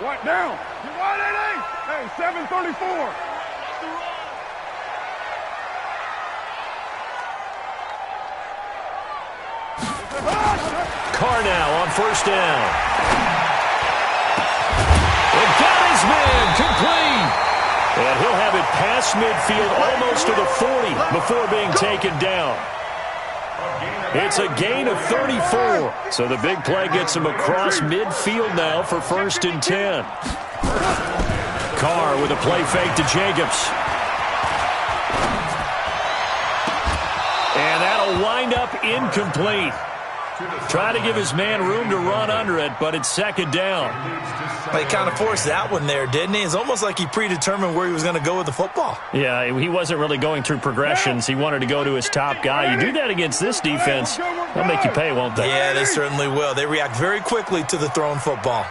What, down? What, hey, 7:34. Carr now on first down. It got his man complete. And he'll have it past midfield almost to the 40 before being taken down. It's a gain of 34. So the big play gets him across midfield now for 1st and 10. Carr with a play fake to Jacobs. And that'll wind up incomplete. Try to give his man room to run under it, but it's 2nd down. He kind of forced that one there, didn't he? It's almost like he predetermined where he was going to go with the football. Yeah, he wasn't really going through progressions. He wanted to go to his top guy. You do that against this defense, they'll make you pay, won't they? Yeah, they certainly will. They react very quickly to the thrown football.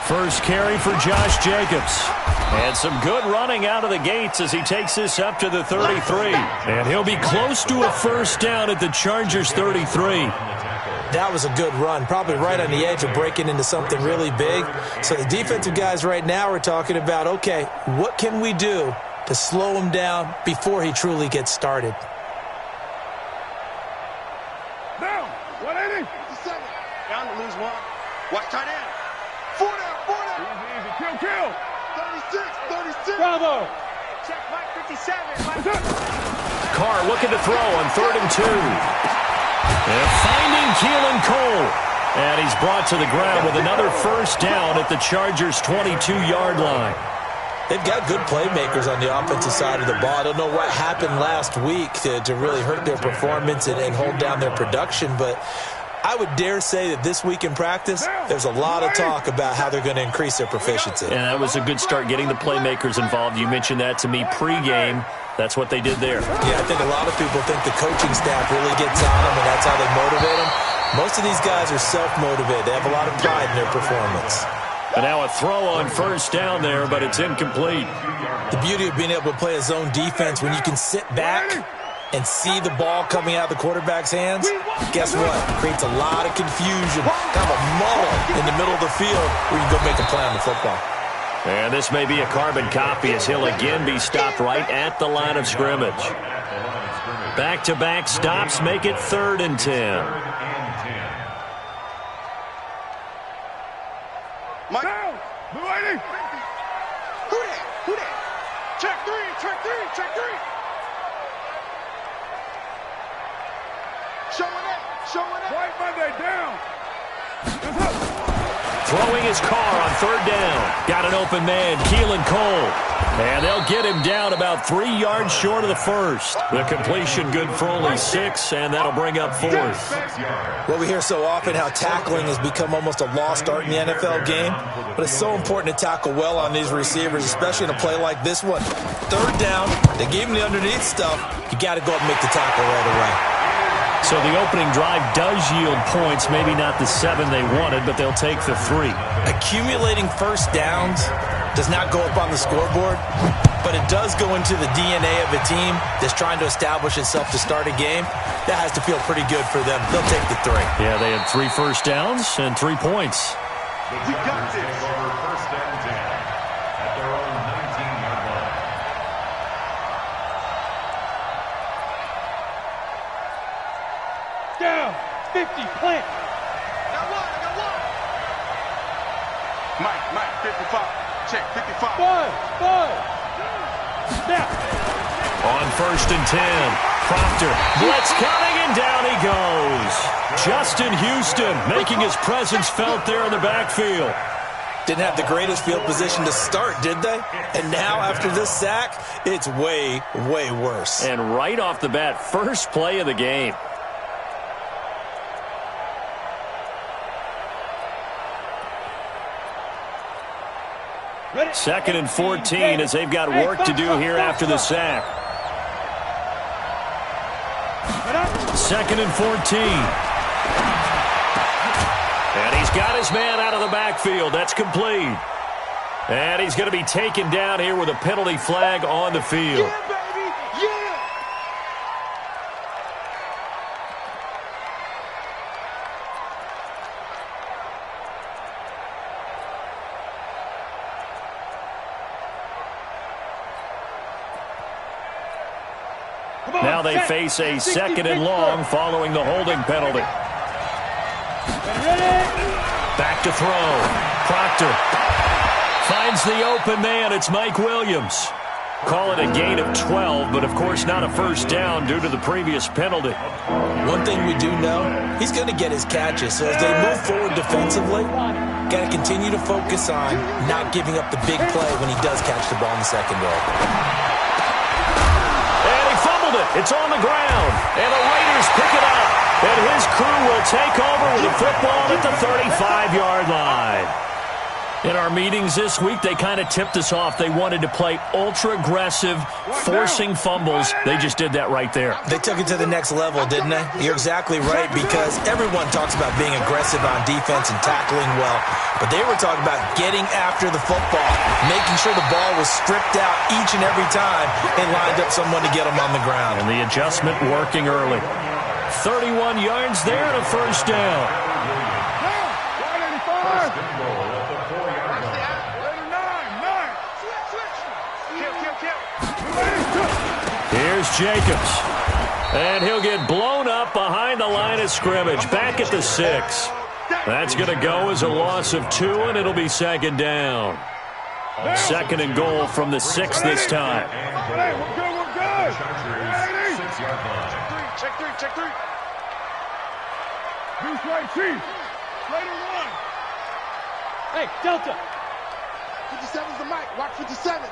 First carry for Josh Jacobs. And some good running out of the gates as he takes this up to the 33. And he'll be close to a 1st down at the Chargers' 33. That was a good run, probably right on the edge of breaking into something really big. So the defensive guys right now are talking about, okay, what can we do to slow him down before he truly gets started? Down. 180. Down to lose one. Watch tight end. 4 down. Easy. Kill. 36. Bravo. Check Mike 57. Carr looking to throw on 3rd and 2. And finding Keelan Cole. And he's brought to the ground with another 1st down at the Chargers' 22-yard line. They've got good playmakers on the offensive side of the ball. I don't know what happened last week to really hurt their performance and hold down their production, but I would dare say that this week in practice, there's a lot of talk about how they're going to increase their proficiency. And that was a good start getting the playmakers involved. You mentioned that to me pregame. That's what they did there. Yeah, I think a lot of people think the coaching staff really gets on them, and that's how they motivate them. Most of these guys are self-motivated. They have a lot of pride in their performance. And now a throw on 1st down there, but it's incomplete. The beauty of being able to play a zone defense when you can sit back and see the ball coming out of the quarterback's hands, guess what? Creates a lot of confusion, kind of a muddle in the middle of the field where you can go make a play on the football. And this may be a carbon copy as he'll again be stopped right at the line of scrimmage. Back-to-back stops make it 3rd and 10. Mike. Down. 280. Who that? Check 3. Showing it. Right Monday, down. Throwing his Carr on 3rd down. Got an open man, Keelan Cole. And they'll get him down about 3 yards short of the 1st. The completion good for only 6, and that'll bring up 4th. Well, we hear so often how tackling has become almost a lost art in the NFL game, but it's so important to tackle well on these receivers, especially in a play like this one. 3rd down, they gave him the underneath stuff. You got to go up and make the tackle right away. So the opening drive does yield points, maybe not the 7 they wanted, but they'll take the 3. Accumulating 1st downs does not go up on the scoreboard, but it does go into the DNA of a team that's trying to establish itself to start a game. That has to feel pretty good for them. They'll take the 3. Yeah, they had 3 first downs and 3 points. We got this. Over 1st and 10 at their own 19-yard line. Down. 50. Plant. Got one. Mike, 55. Check, 55. 5. Now. On 1st and 10, Proctor blitz coming, and down he goes. Justin Houston making his presence felt there in the backfield. Didn't have the greatest field position to start, did they? And now after this sack, it's way, way worse. And right off the bat, first play of the game. Ready? 2nd and 14 as they've got work to do here after the sack. 2nd and 14. And he's got his man out of the backfield. That's complete. And he's going to be taken down here with a penalty flag on the field. Yeah, baby. Yeah. Now they face a 2nd and long following the holding penalty. Back to throw. Proctor finds the open man. It's Mike Williams. Call it a gain of 12, but of course not a first down due to the previous penalty. One thing we do know, he's going to get his catches. So as they move forward defensively, got to continue to focus on not giving up the big play when he does catch the ball in the secondary. And he fumbled it. It's on the ground. And the Raiders pick it up. And his crew will take over with the football at the 35-yard line. In our meetings this week, they kind of tipped us off. They wanted to play ultra-aggressive, forcing fumbles. They just did that right there. They took it to the next level, didn't they? You're exactly right, because everyone talks about being aggressive on defense and tackling well. But they were talking about getting after the football, making sure the ball was stripped out each and every time they lined up someone to get them on the ground. And the adjustment working early. 31 yards there and a first down. Here's Jacobs. And he'll get blown up behind the line of scrimmage. Back at the 6. That's going to go as a loss of 2, and it'll be 2nd down. 2nd and goal from the 6 this time. We're good. Check 3. Deuce right, Chief. Later 1. Hey, Delta. 57's the mic. Watch 57.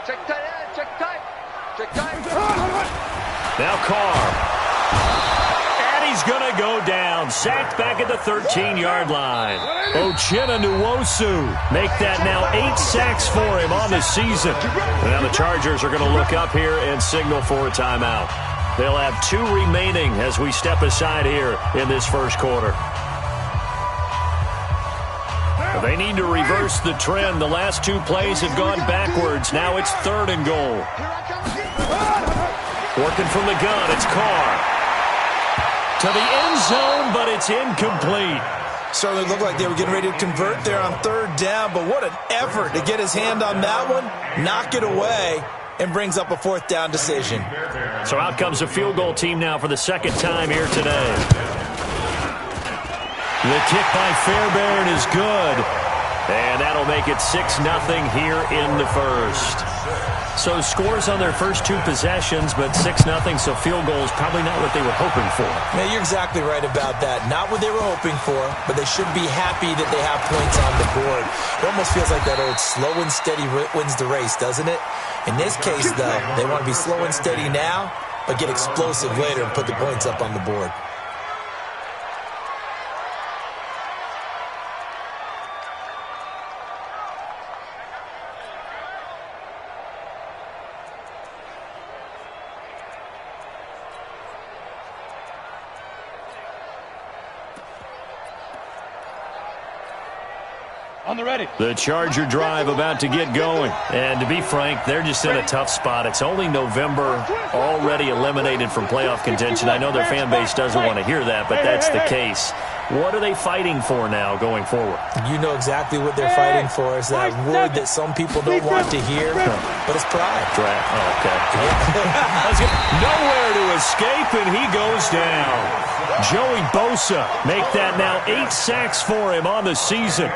Check tight end. Check tight. Now Carr. And he's going to go down. Sacked back at the 13-yard line. Uchenna Nwosu make that now 8 sacks for him on the season. Now the Chargers are going to look up here and signal for a timeout. They'll have 2 remaining as we step aside here in this first quarter. They need to reverse the trend. The last 2 plays have gone backwards. Now it's 3rd and goal. Working from the gun, it's Carr. To the end zone, but it's incomplete. Certainly looked like they were getting ready to convert there on 3rd down, but what an effort to get his hand on that one, knock it away, and brings up a 4th down decision. So out comes the field goal team now for the 2nd time here today. The kick by Fairbairn is good. And that'll make it 6-0 here in the first. So scores on their first 2 possessions, but 6-0, so field goal is probably not what they were hoping for. Yeah, you're exactly right about that. Not what they were hoping for, but they should be happy that they have points on the board. It almost feels like that old slow and steady wins the race, doesn't it? In this case, though, they want to be slow and steady now, but get explosive later and put the points up on the board. On the ready. The Charger drive about to get going. And to be frank, they're just in a tough spot. It's only November, already eliminated from playoff contention. I know their fan base doesn't want to hear that, but that's the case. What are they fighting for now going forward? You know exactly what they're fighting for. Is that word that some people don't want to hear, but it's pride. Oh, okay. Nowhere to escape, and he goes down. Joey Bosa make that now 8 sacks for him on the season.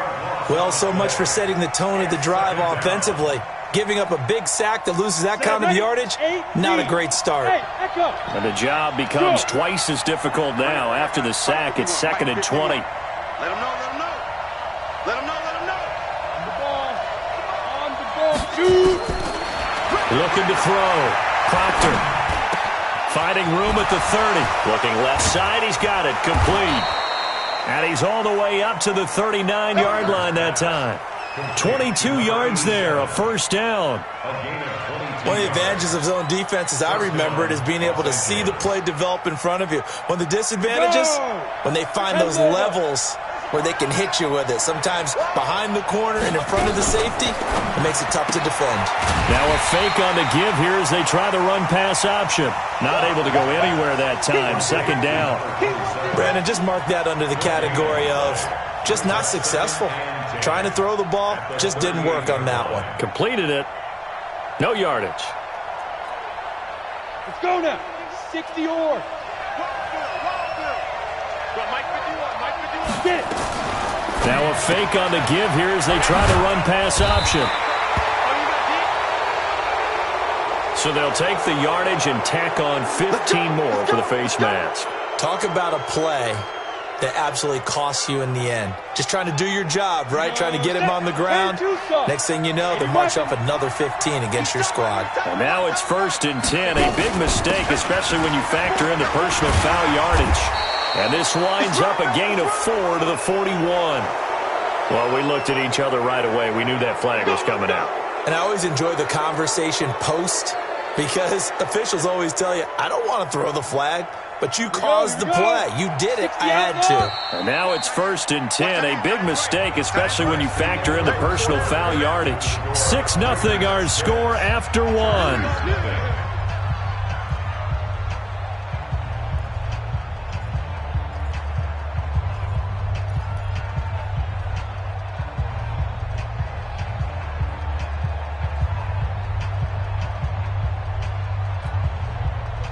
Well, so much for setting the tone of the drive offensively. Giving up a big sack that loses that kind of yardage, not a great start. And the job becomes twice as difficult now. After the sack, it's 2nd and 20. Let him know. On the ball. Shoot. Looking to throw. Proctor. Finding room at the 30. Looking left side. He's got it. Complete. And he's all the way up to the 39-yard line that time. 22 yards there, a first down. One of the advantages of zone defense, as I remember it, is being able to see the play develop in front of you. One of the disadvantages, when they find those levels where they can hit you with it. Sometimes behind the corner and in front of the safety, it makes it tough to defend. Now a fake on the give here as they try the run-pass option. Not able to go anywhere that time. 2nd down. Brandon, just mark that under the category of just not successful. Trying to throw the ball, just didn't work on that one. Completed it. No yardage. Let's go now. 60 or. Get it. Now a fake on the give here as they try to run pass option. So they'll take the yardage and tack on 15 more for the face mask. Talk about a play that absolutely costs you in the end. Just trying to do your job, right? Trying to get him on the ground. Next thing you know, they march off another 15 against your squad. And now it's 1st and 10. A big mistake, especially when you factor in the personal foul yardage. And this winds up a gain of 4 to the 41. Well, we looked at each other right away. We knew that flag was coming out. And I always enjoy the conversation post because officials always tell you, I don't want to throw the flag. But you caused the play. You did it. I had to. And now it's 1st and 10. A big mistake, especially when you factor in the personal foul yardage. 6-0 our score after 1.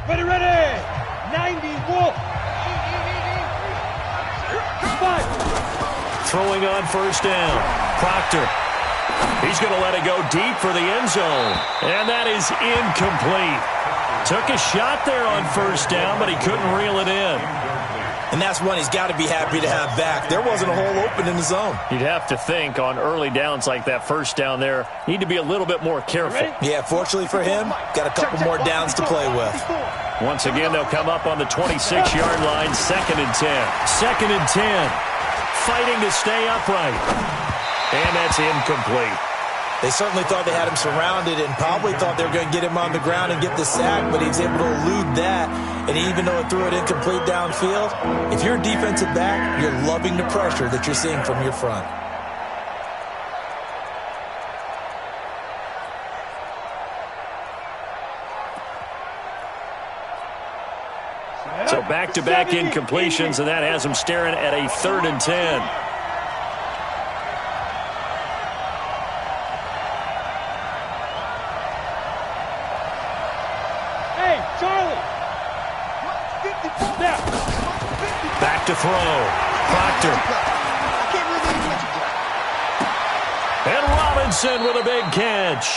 Ready, ready. 90 Wolf. Throwing on 1st down. Proctor. He's going to let it go deep for the end zone. And that is incomplete. Took a shot there on 1st down, but he couldn't reel it in. And that's one he's got to be happy to have back. There wasn't a hole open in the zone. You'd have to think on early downs like that 1st down there, need to be a little bit more careful. Yeah, fortunately for him, got a couple more downs to play with. Once again, they'll come up on the 26-yard line, 2nd and 10. 2nd and 10. Fighting to stay upright. And that's incomplete. They certainly thought they had him surrounded and probably thought they were going to get him on the ground and get the sack, but he was able to elude that. And even though it threw it incomplete downfield, if you're a defensive back, you're loving the pressure that you're seeing from your front. So back-to-back incompletions, and that has them staring at a 3rd and 10. Hey, Charlie. Back to throw. Proctor. And Robinson with a big catch.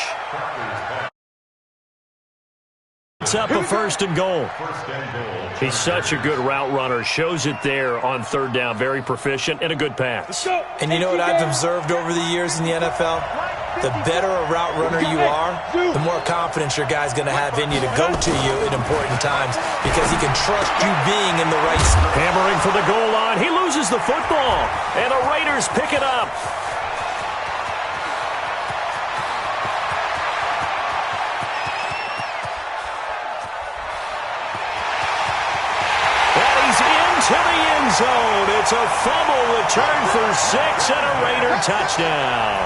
It's up a 1st and goal. He's such a good route runner. Shows it there on 3rd down. Very proficient and a good pass. And you know what I've observed over the years in the NFL? The better a route runner you are, the more confidence your guy's going to have in you to go to you at important times because he can trust you being in the right spot. Hammering for the goal line. He loses the football. And the Raiders pick it up. To the end zone. It's a fumble return for 6 and a Raider touchdown.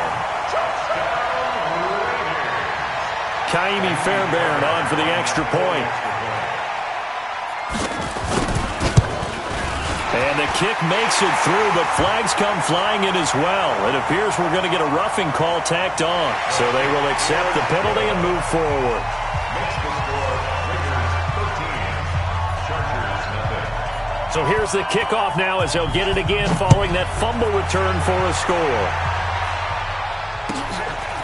Kaimi Fairbairn on for the extra point. And the kick makes it through, but flags come flying in as well. It appears we're going to get a roughing call tacked on. So they will accept the penalty and move forward. So here's the kickoff now as they'll get it again following that fumble return for a score.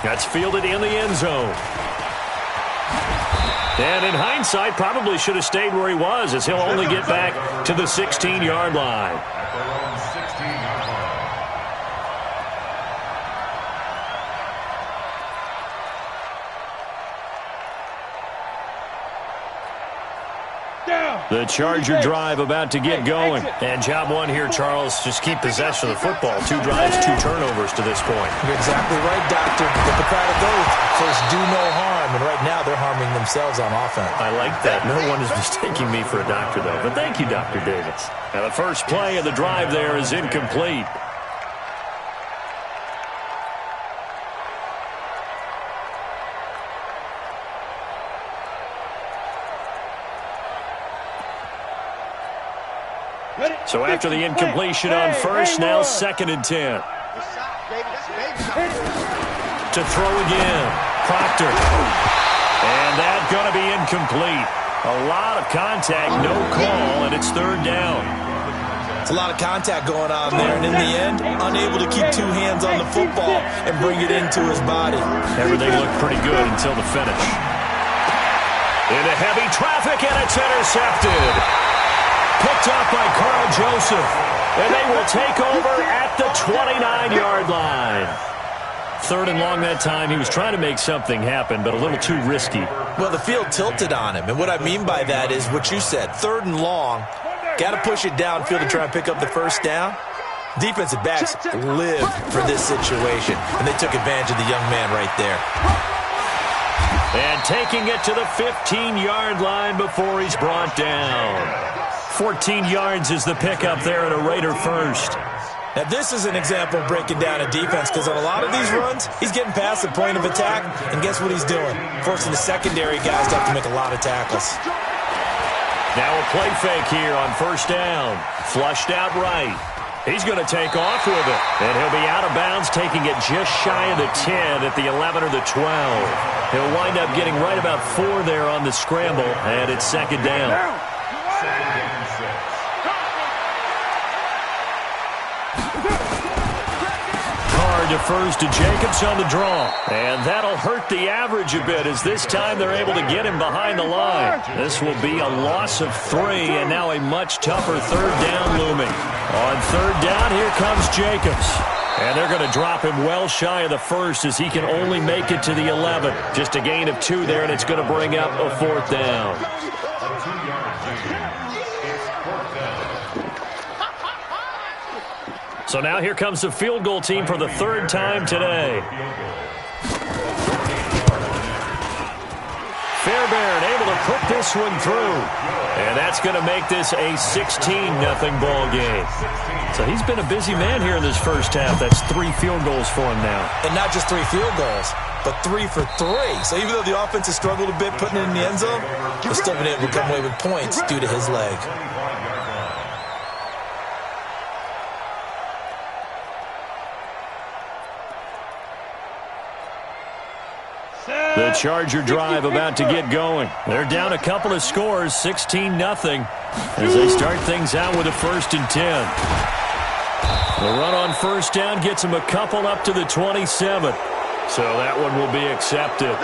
That's fielded in the end zone. And in hindsight, probably should have stayed where he was as he'll only get back to the 16-yard line. The Charger drive about to get going. And job one here, Charles, just keep possession of the football. 2 drives, 2 turnovers to this point. You're exactly right, Doctor. Hippocratic oath. First, do no harm. And right now, they're harming themselves on offense. I like that. No one is mistaking me for a doctor, though. But thank you, Dr. Davis. Now, the first play of the drive there is incomplete. So after the incompletion on first, now 2nd and 10. To throw again. Proctor. And that's going to be incomplete. A lot of contact, no call, and it's third down. It's a lot of contact going on there, and in the end, unable to keep two hands on the football and bring it into his body. Everything looked pretty good until the finish. Into heavy traffic, and it's intercepted. Picked up by Carl Joseph, and they will take over at the 29-yard line. Third and long that time. He was trying to make something happen, but a little too risky. Well, the field tilted on him, and what I mean by that is what you said. Third and long, got to push it downfield to try and pick up the first down. Defensive backs live for this situation, and they took advantage of the young man right there. And taking it to the 15-yard line before he's brought down. 14 yards is the pickup there at a Raider first. Now, this is an example of breaking down a defense because on a lot of these runs, he's getting past the point of attack, and guess what he's doing? Forcing the secondary guys to have to make a lot of tackles. Now a play fake here on first down. Flushed out right. He's going to take off with it, and he'll be out of bounds, taking it just shy of the 10 at the 11 or the 12. He'll wind up getting right about 4 there on the scramble, and it's second down. Defers to Jacobs on the draw. And that'll hurt the average a bit as this time they're able to get him behind the line. This will be a loss of 3 and now a much tougher third down looming. On third down, here comes Jacobs. And they're going to drop him well shy of the first as he can only make it to the 11. Just a gain of 2 there, and it's going to bring up a fourth down. So now here comes the field goal team for the third time today. Fairbairn able to put this one through. And that's going to make this a 16-0 ball game. So he's been a busy man here in this first half. That's 3 field goals for him now. And not just 3 field goals, but 3 for 3. So even though the offense has struggled a bit putting it in the end zone, they've still been able to come away with points due to his leg. The Charger drive about to get going. They're down a couple of scores, 16-0, as they start things out with a 1st and 10. The run on first down gets them a couple up to the 27. So that one will be accepted.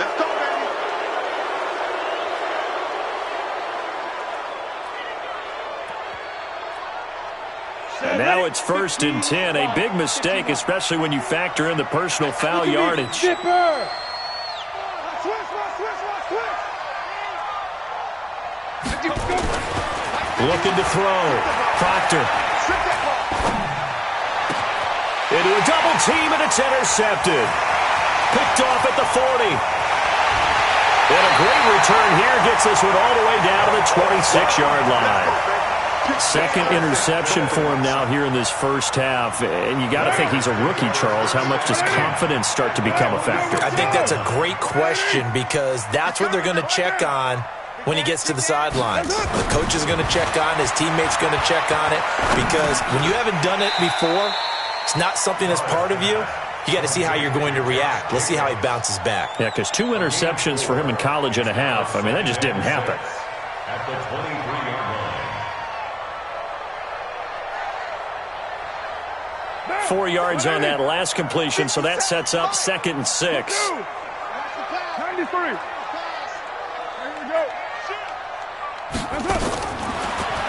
And now it's 1st and 10. A big mistake, especially when you factor in the personal foul yardage. Looking to throw. Proctor. Into a double team, and it's intercepted. Picked off at the 40. And a great return here gets this one all the way down to the 26-yard line. Second interception for him now here in this first half. And you got to think he's a rookie, Charles. How much does confidence start to become a factor? I think that's a great question because that's what they're going to check on when he gets to the sidelines. The coach is going to check on, his teammates going to check on it, because when you haven't done it before, it's not something that's part of you. You got to see how you're going to react. Let's see how he bounces back. Yeah, because 2 interceptions for him in college and a half. I mean, that just didn't happen. At the 23-yard line. 4 yards on that last completion, so that sets up 2nd and 6. 93.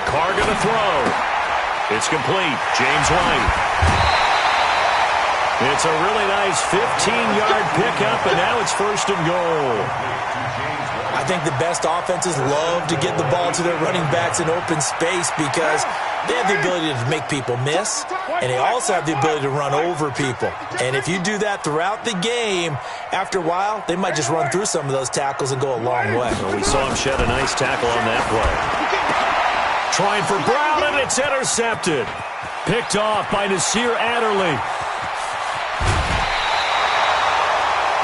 Carr going to throw. It's complete. James White. It's a really nice 15-yard pickup, and now it's 1st and goal. I think the best offenses love to get the ball to their running backs in open space because they have the ability to make people miss, and they also have the ability to run over people. And if you do that throughout the game, after a while, they might just run through some of those tackles and go a long way. Well, we saw him shed a nice tackle on that play. Trying for Brown, and it's intercepted. Picked off by Nasir Adderley.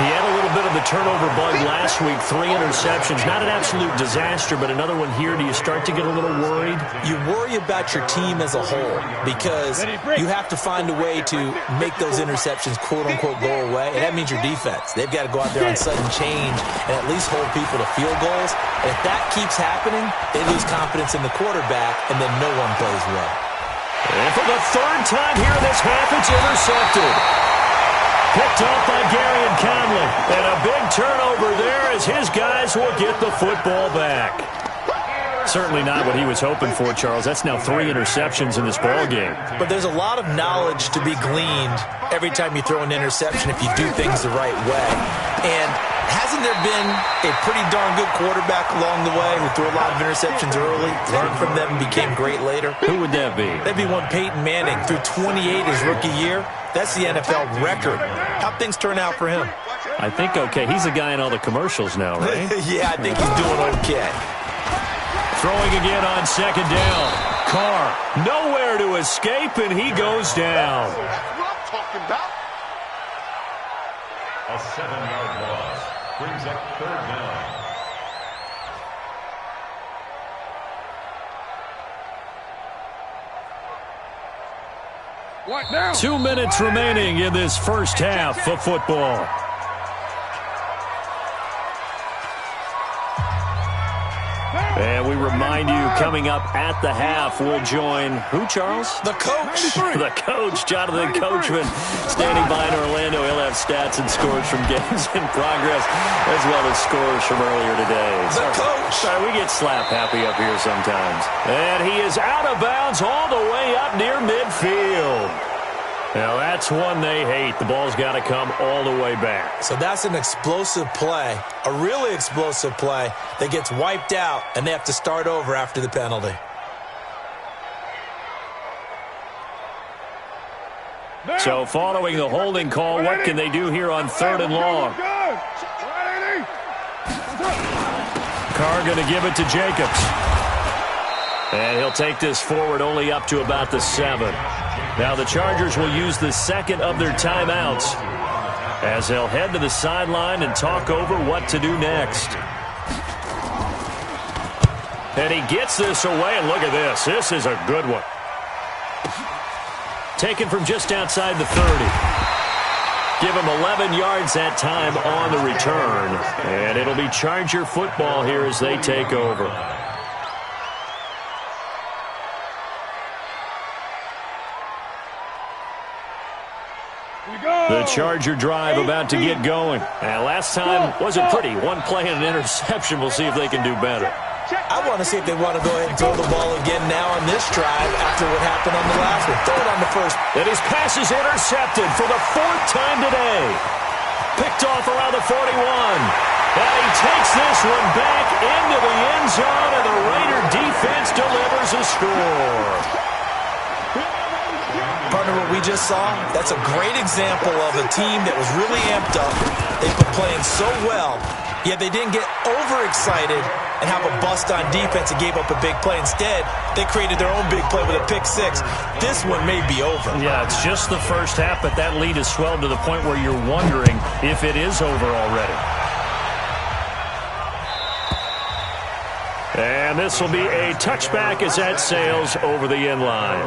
He had a little bit of the turnover bug last week, 3 interceptions. Not an absolute disaster, but another one here. Do you start to get a little worried? You worry about your team as a whole because you have to find a way to make those interceptions, quote-unquote, go away, and that means your defense. They've got to go out there on sudden change and at least hold people to field goals. And if that keeps happening, they lose confidence in the quarterback, and then no one plays well. And for the 3rd time here in this half, it's intercepted. Picked off by Gary and Conley. And a big turnover there as his guys will get the football back. Certainly not what he was hoping for, Charles. That's now 3 interceptions in this ball game. But there's a lot of knowledge to be gleaned every time you throw an interception if you do things the right way. And hasn't there been a pretty darn good quarterback along the way who threw a lot of interceptions early, learned from them, and became great later? Who would that be? That'd be one Peyton Manning. Threw 28 his rookie year. That's the NFL record. How'd things turn out for him? I think okay. He's the guy in all the commercials now, right? Yeah, I think he's doing okay. Throwing again on 2nd down. Carr, nowhere to escape, and he goes down. That's what I'm talking about. A 7-yard loss brings up 3rd down. What now? 2 minutes remaining in this first half of football. And we remind you, coming up at the half, we'll join who, Charles? The coach. The coach, Jonathan Coachman, standing by in Orlando. He'll have stats and scores from games in progress, as well as scores from earlier today. The coach. Sorry, we get slap happy up here sometimes. And he is out of bounds all the way up near midfield. Now, that's one they hate. The ball's got to come all the way back. So that's an explosive play, a really explosive play that gets wiped out, and they have to start over after the penalty. So following the holding call, what can they do here on 3rd and long? Carr going to give it to Jacobs. And he'll take this forward only up to about the 7. Now the Chargers will use the 2nd of their timeouts as they'll head to the sideline and talk over what to do next. And he gets this away, and look at this. This is a good one. Taken from just outside the 30. Give him 11 yards that time on the return. And it'll be Charger football here as they take over. The Charger drive about to get going. And last time wasn't pretty. One play and an interception. We'll see if they can do better. I want to see if they want to go ahead and throw the ball again now on this drive after what happened on the last one. Throw it on the first. And his pass is intercepted for the 4th time today. Picked off around the 41. And he takes this one back into the end zone, and the Raider defense delivers a score. Partner, what we just saw, that's a great example of a team that was really amped up. They've been playing so well, yet they didn't get overexcited and have a bust on defense and gave up a big play. Instead, they created their own big play with a pick-6. This one may be over. Yeah, it's just the first half, but that lead has swelled to the point where you're wondering if it is over already. And this will be a touchback as that sails over the end line.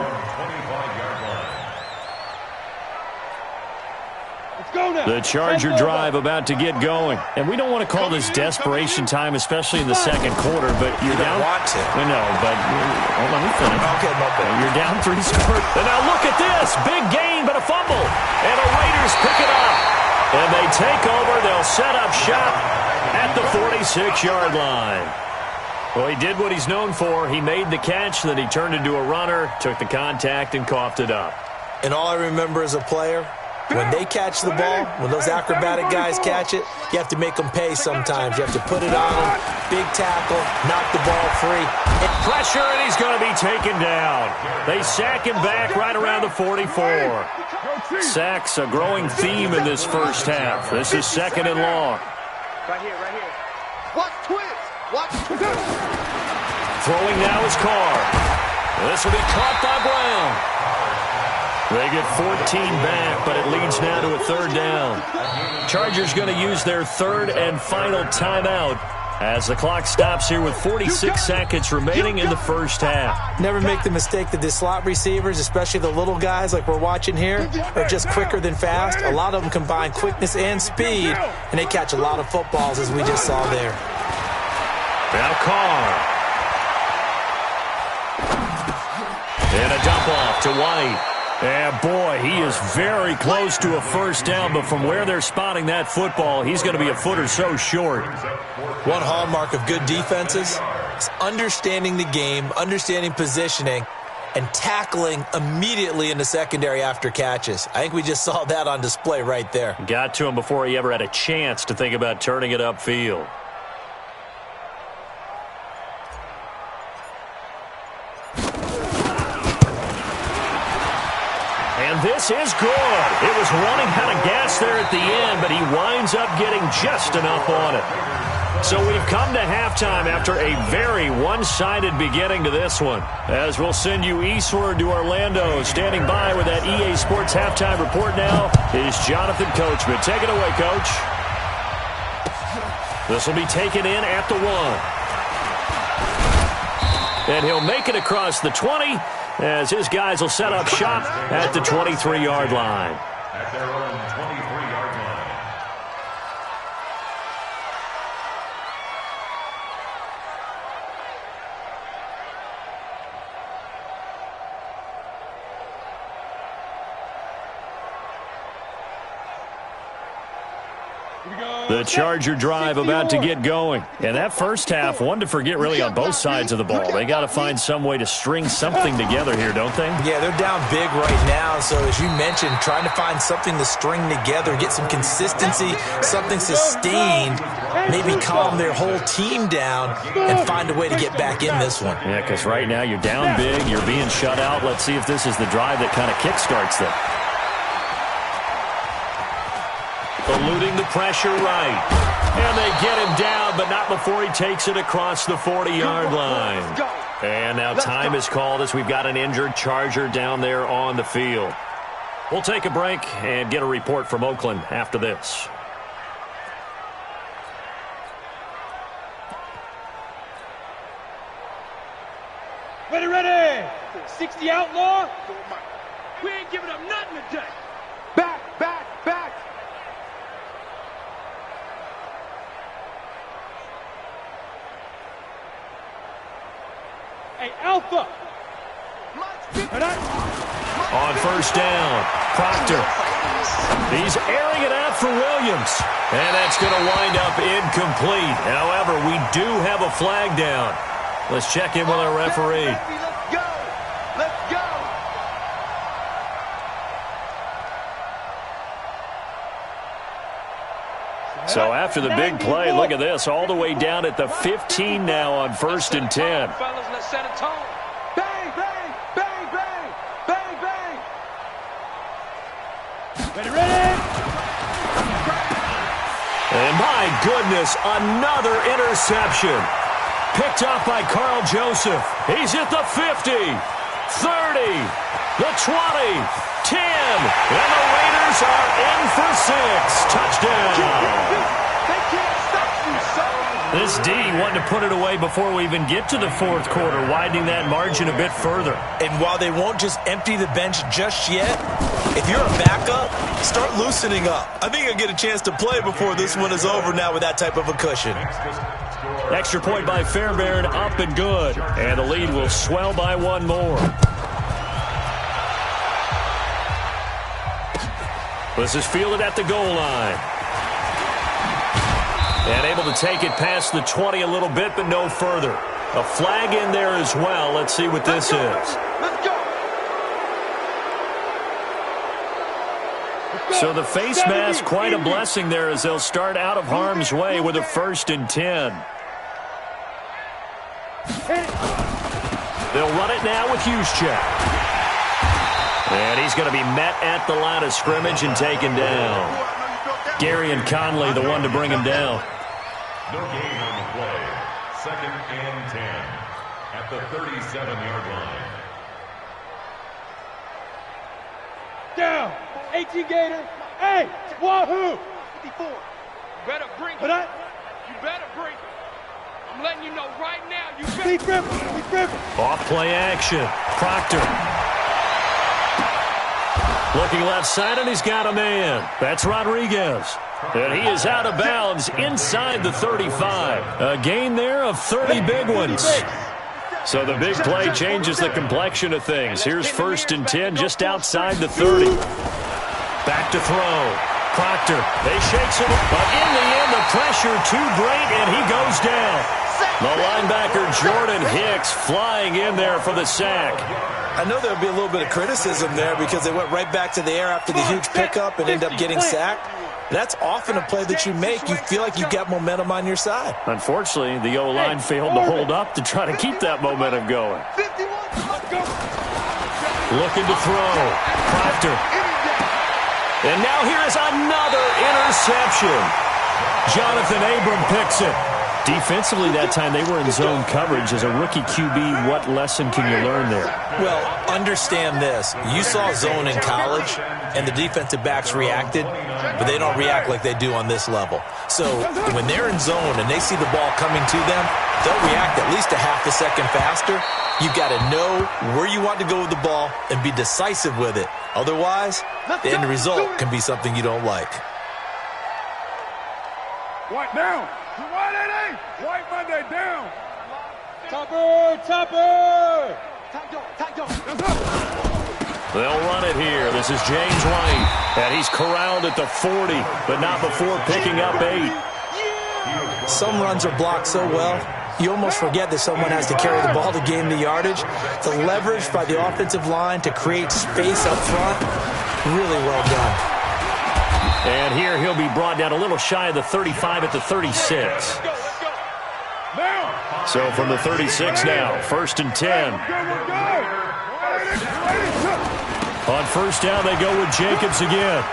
The Charger drive about to get going. And we don't want to call this desperation time, especially in the 2nd quarter, but you're down. Want to. I know, but let me finish. Okay, my bad. You're down 3 scores. And now look at this. Big gain, but a fumble. And the Raiders pick it up. And they take over. They'll set up shop at the 46-yard line. Well, he did what he's known for. He made the catch, then he turned into a runner, took the contact, and coughed it up. And all I remember as a player, when they catch the ball, when those acrobatic guys catch it, you have to make them pay sometimes. You have to put it on them, big tackle, knock the ball free. Pressure, and he's going to be taken down. They sack him back right around the 44. Sacks, a growing theme in this first half. This is 2nd and long. Right here, right here. Watch twist. Watch twist. Throwing now is Carr. This will be caught by Brown. They get 14 back, but it leads now to a third down. Chargers going to use their third and final timeout as the clock stops here with 46 seconds remaining in the first half. Never make the mistake that the slot receivers, especially the little guys like we're watching here, are just quicker than fast. A lot of them combine quickness and speed, and they catch a lot of footballs, as we just saw there. Now Carr. And a dump off to White. And, boy, he is very close to a first down, but from where they're spotting that football, he's going to be a foot or so short. One hallmark of good defenses is understanding the game, understanding positioning, and tackling immediately in the secondary after catches. I think we just saw that on display right there. Got to him before he ever had a chance to think about turning it upfield. And this is good. It was running out of gas there at the end, but he winds up getting just enough on it. So we've come to halftime after a very one-sided beginning to this one. As we'll send you eastward to Orlando. Standing by with that EA Sports halftime report now is Jonathan Coachman. Take it away, Coach. This will be taken in at the 1. And he'll make it across the 20 as his guys will set up shop at the 23-yard line. At their own 23-yard line. The Charger drive about to get going. And that first half, one to forget really on both sides of the ball. They got to find some way to string something together here, don't they? Yeah, they're down big right now. So as you mentioned, trying to find something to string together, get some consistency, something sustained, maybe calm their whole team down and find a way to get back in this one. Yeah, because right now you're down big, you're being shut out. Let's see if this is the drive that kind of kickstarts them. Eluding the pressure right. And they get him down, but not before he takes it across the 40-yard line. And now time is called as we've got an injured Charger down there on the field. We'll take a break and get a report from Oakland after this. Ready, ready! 60 outlaw! We ain't giving up nothing today! Back, back, back! Hey, Alpha! On first down, Proctor. He's airing it out for Williams. And that's going to wind up incomplete. However, we do have a flag down. Let's check in with our referee. Let's go! Let's go! So after the big play, look at this, all the way down at the 15 now on 1st and 10. Fellas, let's set a tone. Bang, bang, bang, bang, bang, bang! Ready, ready! And my goodness, another interception. Picked off by Carl Joseph. He's at the 50, 30, the 20, 10, and the Raiders are in for 6. Touchdown. They can't stop you, son! This D wanted to put it away before we even get to the fourth quarter, widening that margin a bit further. And while they won't just empty the bench just yet, if you're a backup, start loosening up. I think you'll get a chance to play before this one is over now with that type of a cushion. Extra point by Fairbairn, up and good. And the lead will swell by one more. This is fielded at the goal line. And able to take it past the 20 a little bit, but no further. A flag in there as well. Let's see what this is. Let's go! So the face mask, quite a blessing there as they'll start out of harm's way with a 1st and 10. They'll run it now with Juszczyk. And he's going to be met at the line of scrimmage and taken down. Gary and Conley, the one to bring him down. No gain on the play. 2nd and 10 at the 37-yard line. 18 Gator. Hey, Wahoo! 54. Better bring it. You better bring it. I'm letting you know right now. You better. Off play action. Proctor. Looking left side, and he's got a man. That's Rodriguez. And he is out of bounds inside the 35. A gain there of 30 big ones. So the big play changes the complexion of things. Here's 1st and 10 just outside the 30. Back to throw. Proctor. They shakes him, but in the end, the pressure too great, and he goes down. The linebacker, Jordan Hicks, flying in there for the sack. I know there'll be a little bit of criticism there because they went right back to the air after the huge pickup and ended up getting sacked. That's often a play that you make. You feel like you've got momentum on your side. Unfortunately, the O-line failed to hold up to try to keep that momentum going. Looking to throw. Proctor. And now here is another interception. Jonathan Abram picks it. Defensively that time, they were in zone coverage. As a rookie QB, what lesson can you learn there? Well, understand this. You saw zone in college, and the defensive backs reacted, but they don't react like they do on this level. So when they're in zone and they see the ball coming to them, they'll react at least a half a second faster. You've got to know where you want to go with the ball and be decisive with it. Otherwise, the end result can be something you don't like. White down. White Monday down. Topper. They'll run it here. This is James White. And he's corralled at the 40, but not before picking up 8. Some runs are blocked so well, you almost forget that someone has to carry the ball to gain the yardage. The leverage by the offensive line to create space up front, really well done. And here he'll be brought down a little shy of the 35 at the 36. So from the 36 now, 1st and 10. On 1st down, they go with Jacobs again.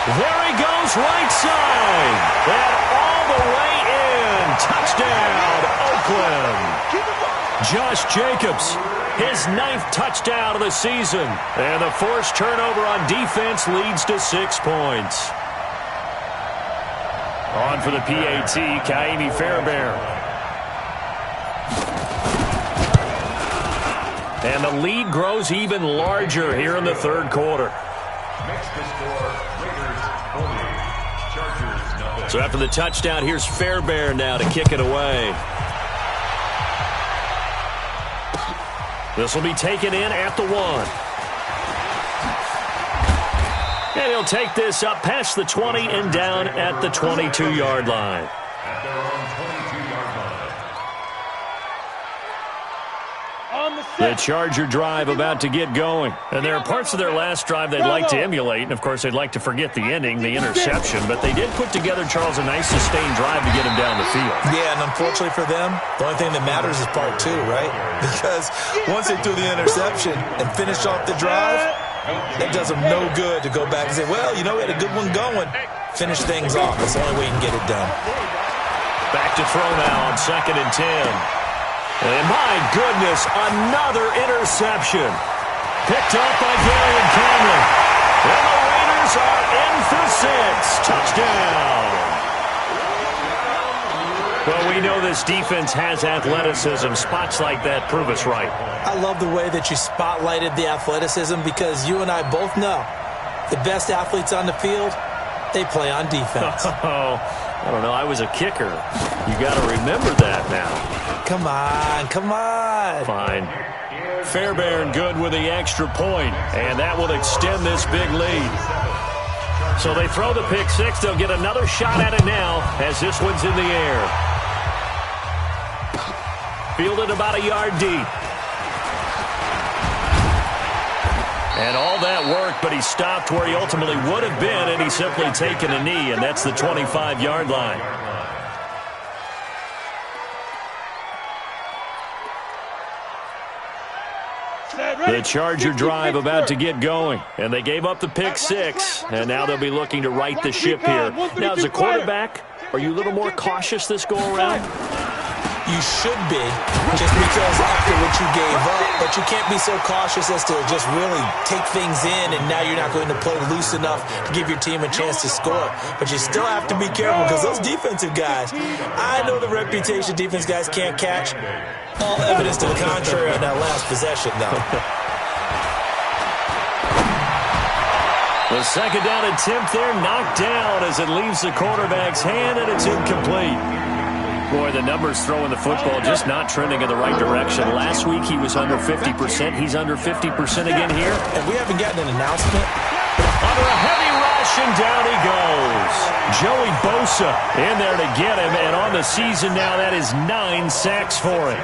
There he goes, right side. And all the way in. Touchdown, Oakland. Josh Jacobs, his 9th touchdown of the season. And the forced turnover on defense leads to 6 points. On for the PAT, Kaimi Fairbairn. And the lead grows even larger here in the 3rd quarter. So after the touchdown, here's Fairbairn now to kick it away. This will be taken in at the 1. And he'll take this up past the 20 and down at the 22-yard line. The Charger drive about to get going. And there are parts of their last drive they'd like to emulate. And, of course, they'd like to forget the ending, the interception. But they did put together, Charles, a nice sustained drive to get him down the field. Yeah, and unfortunately for them, the only thing that matters is part 2, right? Because once they threw the interception and finished off the drive, it does them no good to go back and say, well, you know, we had a good one going. Finish things off. That's the only way you can get it done. Back to throw now on 2nd and 10. And my goodness, another interception. Picked up by Darian Cameron. And the Raiders are in for 6. Touchdown. Well, we know this defense has athleticism. Spots like that prove us right. I love the way that you spotlighted the athleticism because you and I both know the best athletes on the field, they play on defense. Oh, I don't know. I was a kicker. You got to remember that now. Come on, come on. Fine. Fairbairn good with the extra point, and that will extend this big lead. So they throw the pick 6. They'll get another shot at it now as this one's in the air. Fielded about a yard deep. And all that work, but he stopped where he ultimately would have been, and he's simply taken a knee, and that's the 25-yard line. The Charger drive about to get going, and they gave up the pick 6, and now they'll be looking to right the ship here. Now, as a quarterback, are you a little more cautious this go-around? You should be, just because after what you gave up, but you can't be so cautious as to just really take things in, and now you're not going to play loose enough to give your team a chance to score. But you still have to be careful because those defensive guys, I know the reputation defense guys can't catch. All evidence to the contrary on that last possession, though. The second down attempt there knocked down as it leaves the quarterback's hand, and it's incomplete. Boy, the numbers throwing the football just not trending in the right direction. Last week he was under 50%. He's under 50% again here. And we haven't gotten an announcement. Under a heavy rush, and down he goes. Joey Bosa in there to get him, and on the season now, that is 9 sacks for him.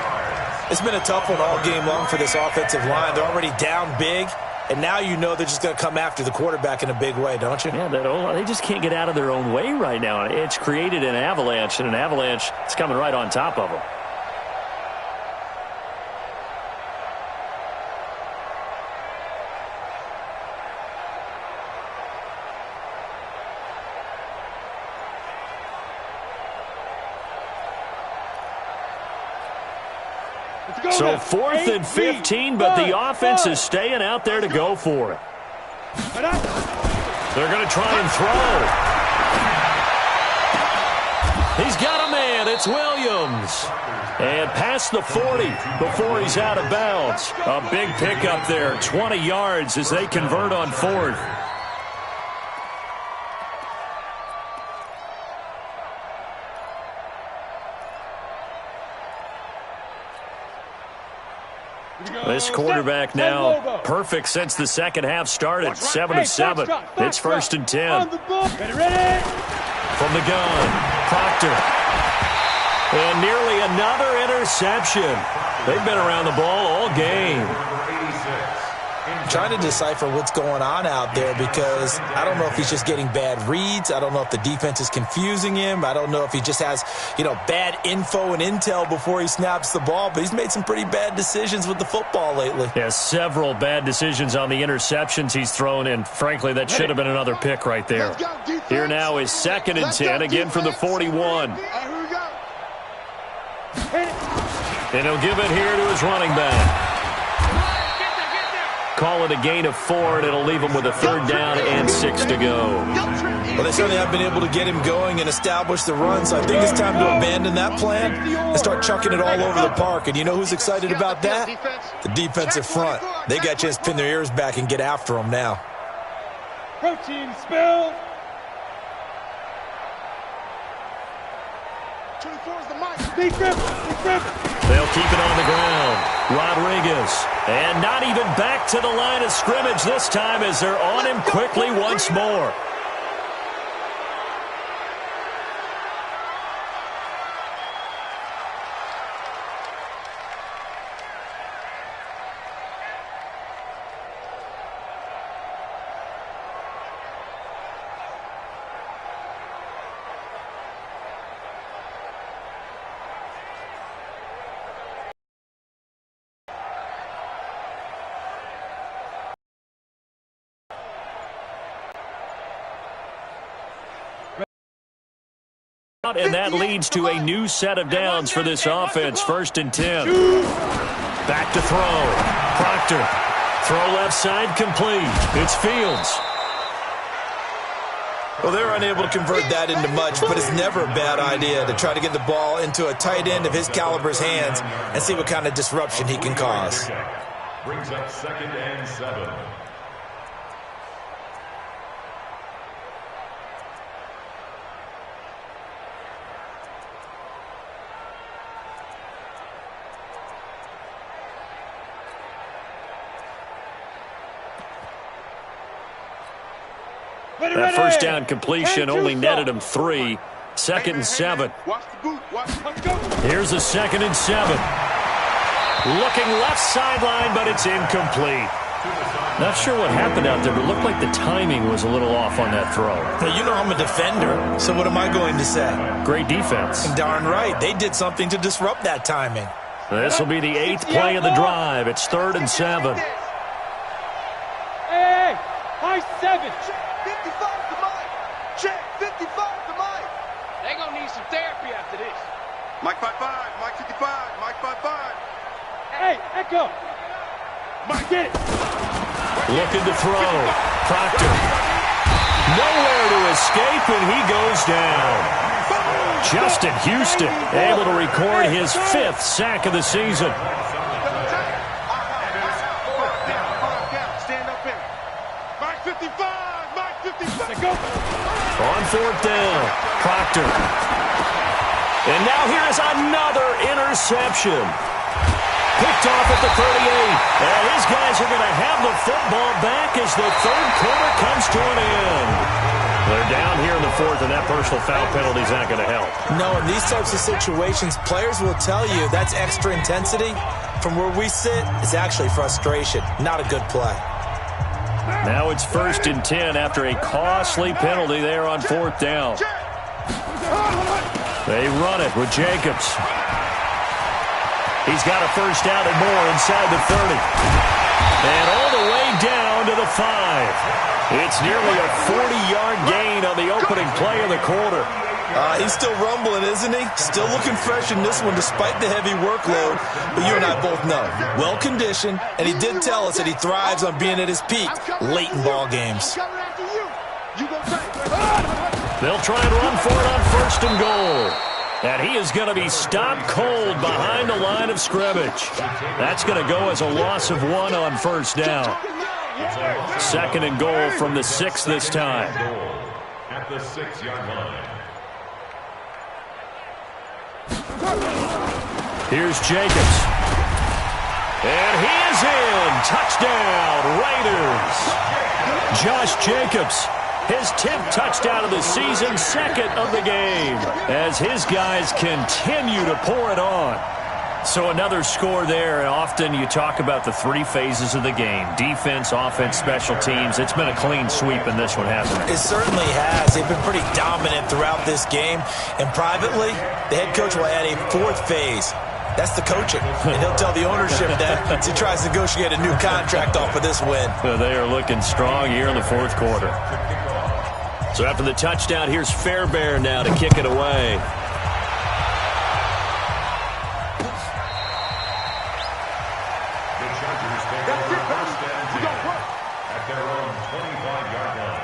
It's been a tough one all game long for this offensive line. They're already down big, and now you know they're just going to come after the quarterback in a big way, don't you? Yeah, they just can't get out of their own way right now. It's created an avalanche, and an avalanche is coming right on top of them. So 4th and 15, but the offense is staying out there to go for it. They're going to try and throw. He's got a man. It's Williams. And past the 40 before he's out of bounds. A big pickup there, 20 yards as they convert on 4th. This quarterback now perfect since the second half started. 7 of 7. It's 1st and 10. From the gun, Proctor. And nearly another interception. They've been around the ball all game. Trying to decipher what's going on out there because I don't know if he's just getting bad reads. I don't know if the defense is confusing him. I don't know if he just has, bad info and intel before he snaps the ball. But he's made some pretty bad decisions with the football lately. Yeah, several bad decisions on the interceptions he's thrown, and frankly, that should have been another pick right there. Here now is 2nd and 10, again from the 41. And he'll give it here to his running back. Call it a gain of 4, and it'll leave him with a 3rd down and 6 to go. Well, they certainly have been able to get him going and establish the run, so I think it's time to abandon that plan and start chucking it all over the park. And you know who's excited about that? The defensive front. They got a chance to pin their ears back and get after him now. Protein spill. 24 is the mic. Big grip. They'll keep it on the ground. Rodriguez. And not even back to the line of scrimmage this time as they're on him quickly once more. And that leads to a new set of downs for this offense. 1st and 10. Back to throw. Proctor. Throw left side complete. It's Fields. Well, they're unable to convert that into much, but it's never a bad idea to try to get the ball into a tight end of his caliber's hands and see what kind of disruption he can cause. Brings up 2nd and 7. That 1st down completion only netted him 3. 2nd and 7. Here's a 2nd and 7. Looking left sideline, but it's incomplete. Not sure what happened out there, but it looked like the timing was a little off on that throw. Now, you know I'm a defender, so what am I going to say? Great defense. Darn right. They did something to disrupt that timing. This will be the 8th play of the drive. It's 3rd and 7. Hey, high 7. 55 to Mike. Check 55 to Mike. They're going to need some therapy after this. Mike 55, Mike 55, Mike 55. Hey, Echo. Mike, get it. Looking to throw. Proctor. Nowhere to escape, and he goes down. Justin Houston able to record his 5th sack of the season. Stand up in. Mike 55, Mike 55. Go. On 4th down, Proctor. And now here is another interception. Picked off at the 38. And his guys are going to have the football back as the 3rd quarter comes to an end. They're down here in the 4th, and that personal foul penalty is not going to help. No, in these types of situations, players will tell you that's extra intensity. From where we sit, it's actually frustration. Not a good play. Now it's 1st and 10 after a costly penalty there on 4th down. They run it with Jacobs. He's got a 1st down and more inside the 30. And all the way down to the 5. It's nearly a 40-yard gain on the opening play of the quarter. He's still rumbling, isn't he? Still looking fresh in this one despite the heavy workload. But you and I both know, well-conditioned, and he did tell us that he thrives on being at his peak late in ball games. They'll try and run for it on 1st and goal. And he is going to be stopped cold behind the line of scrimmage. That's going to go as a loss of 1 on 1st down. 2nd and goal from the 6 this time. At the 6-yard line. Here's Jacobs. And he is in. Touchdown, Raiders. Josh Jacobs, his 10th touchdown of the season, 2nd of the game, as his guys continue to pour it on. So another score there. Often you talk about the 3 phases of the game: defense, offense, special teams. It's been a clean sweep in this one, hasn't it? It certainly has. They've been pretty dominant throughout this game. And privately, the head coach will add a 4th phase. That's the coaching. And he'll tell the ownership that as he tries to negotiate a new contract off of this win. So they are looking strong here in the 4th quarter. So after the touchdown, here's Fairbairn now to kick it away. The Chargers take over 1st and 10 at their own 25-yard line.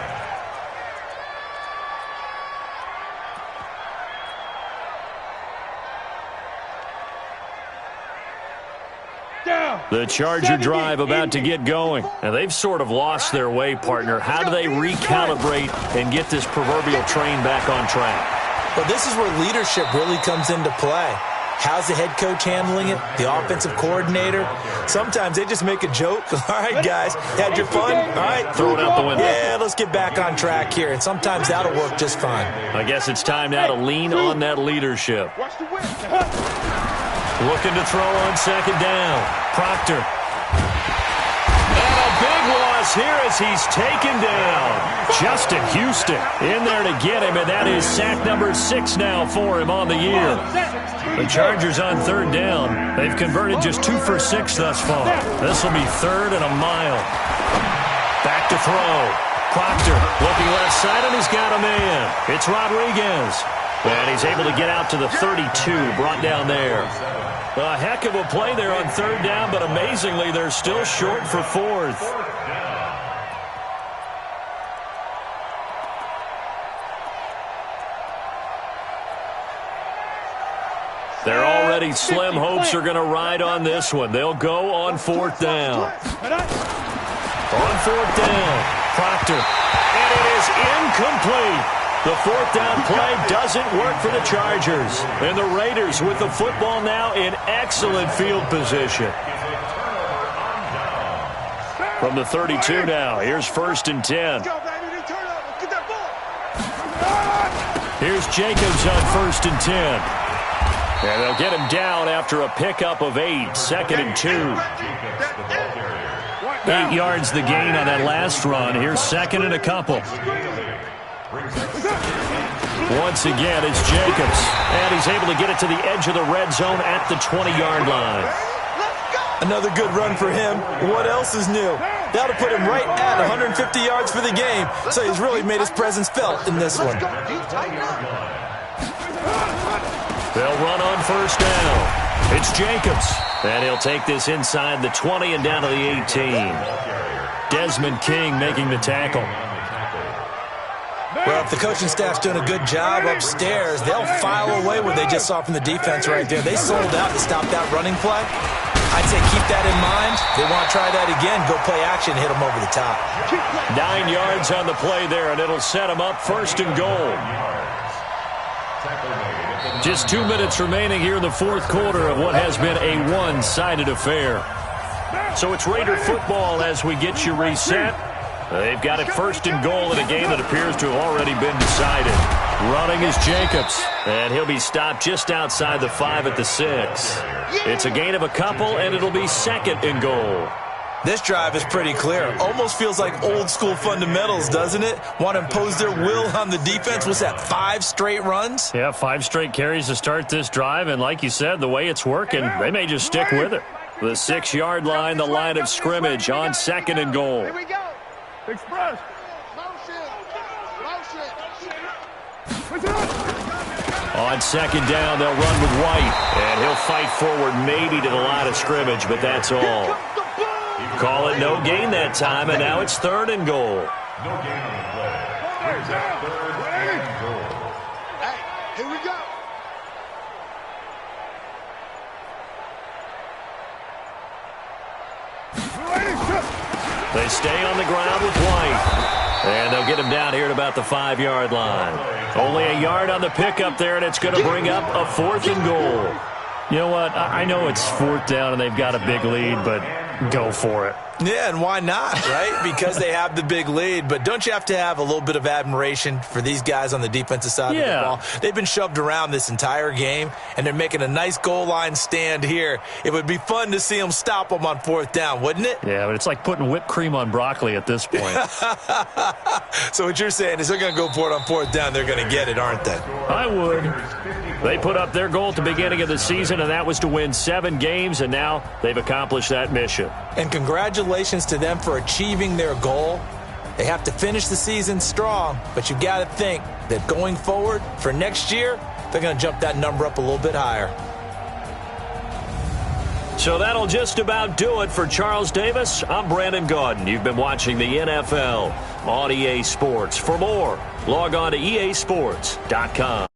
The Charger drive about to get going. And they've sort of lost their way, partner. How do they recalibrate and get this proverbial train back on track? Well, this is where leadership really comes into play. How's the head coach handling it? The offensive coordinator? Sometimes they just make a joke. All right, guys, had your fun? All right. Throw it out the window. Yeah, let's get back on track here. And sometimes that'll work just fine. I guess it's time now to lean on that leadership. Looking to throw on 2nd down. Proctor. And a big loss here as he's taken down. Justin Houston in there to get him, and that is sack number 6 now for him on the year. The Chargers on 3rd down. They've converted just 2 for 6 thus far. This will be 3rd and a mile. Back to throw. Proctor looking left side, and he's got a man. It's Rodriguez. And he's able to get out to the 32, brought down there. A heck of a play there on 3rd down, but amazingly, they're still short for 4th. They're already slim hopes are going to ride on this one. They'll go on 4th down. On 4th down, Proctor. And it is incomplete. The 4th down play doesn't work for the Chargers. And the Raiders with the football now in excellent field position. From the 32 now, here's 1st and 10. Here's Jacobs on 1st and 10. And they'll get him down after a pickup of 8, 2nd and 2. 8 yards the gain on that last run. Here's 2nd and a couple. Once again, it's Jacobs. And he's able to get it to the edge of the red zone at the 20-yard line. Another good run for him. What else is new? That'll put him right at 150 yards for the game. So he's really made his presence felt in this one. They'll run on first down. It's Jacobs. And he'll take this inside the 20 and down to the 18. Desmond King making the tackle. Well, if the coaching staff's doing a good job upstairs, they'll file away what they just saw from the defense right there. They sold out to stop that running play. I'd say keep that in mind. They want to try that again. Go play action, hit them over the top. 9 yards on the play there, and it'll set them up first and goal. Just 2 minutes remaining here in the fourth quarter of what has been a one-sided affair. So it's Raider football as we get you reset. They've got it first and goal in a game that appears to have already been decided. Running is Jacobs, and he'll be stopped just outside the 5 at the 6. It's a gain of a couple, and it'll be second and goal. This drive is pretty clear. Almost feels like old-school fundamentals, doesn't it? Want to impose their will on the defense. Was that 5 straight runs? Yeah, 5 straight carries to start this drive, and like you said, the way it's working, they may just stick with it. The 6-yard line, the line of scrimmage on second and goal. Here we go. Express. On second down, they'll run with White, and he'll fight forward maybe to the line of scrimmage, but that's all. Call it no gain that time, and now it's third and goal. No gain on the play. Brings up third and goal. Hey, here we go. They stay on the ground with White, and they'll get him down here at about the 5-yard line. Only a yard on the pickup there, and it's going to bring up a fourth and goal. You know what? I know it's fourth down, and they've got a big lead, but go for it. Yeah, and why not, right? Because they have the big lead. But don't you have to have a little bit of admiration for these guys on the defensive side of the ball? They've been shoved around this entire game, and they're making a nice goal line stand here. It would be fun to see them stop them on fourth down, wouldn't it? Yeah, but it's like putting whipped cream on broccoli at this point. So what you're saying is they're going to go for it on fourth down. They're going to get it, aren't they? I would. They put up their goal at the beginning of the season, and that was to win 7 games, and now they've accomplished that mission. And congratulations to them for achieving their goal. They have to finish the season strong, but you got to think that going forward for next year, they're going to jump that number up a little bit higher. So that'll just about do it for Charles Davis. I'm Brandon Gaudin. You've been watching the NFL on EA Sports. For more, log on to easports.com.